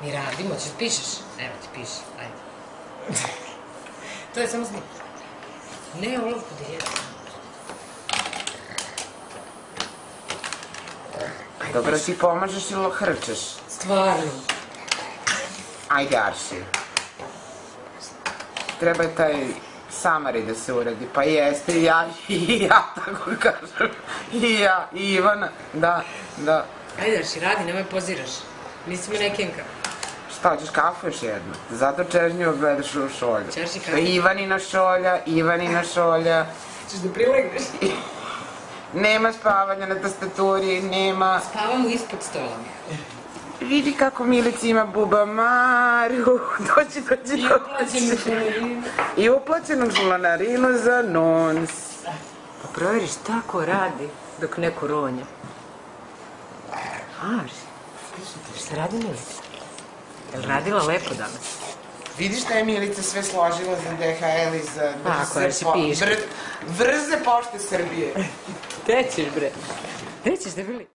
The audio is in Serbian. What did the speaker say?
Mi radimo, ćeš pišeš? Evo ti piši, ajde. To je samo snim. Ne, olovku da jedem. Dobro, ti pomažeš ili hrčeš? Stvarno. Ajde, Arši. Treba je taj samari da se uradi. Pa jeste, i ja, tako kažem. I ja, i Ivana, da. Ajde, Arši, radi, nemoj poziraš. Nisi manekenka. Šta, hoćeš kafu još jednu? Zato čežnju gledaš u šolju. Čežnji kafu. Pa Ivanina šolja. Češ da prilegneš? Nema spavanja na tastaturi, nema... Spavamo ispod stola. Vidi kako Milici ima bubamaru. Dođi. I uplaćenu članarinu. I uplaćenu članarinu za nons. Pa provjeriš tako radi dok neko ronja. Šta radi Milica? Jel radila lepo danas? Vidiš da je Milica sve složila za DHL i za piše. brze pošte Srbije. Gde ćeš bre? Gde ćeš debeli?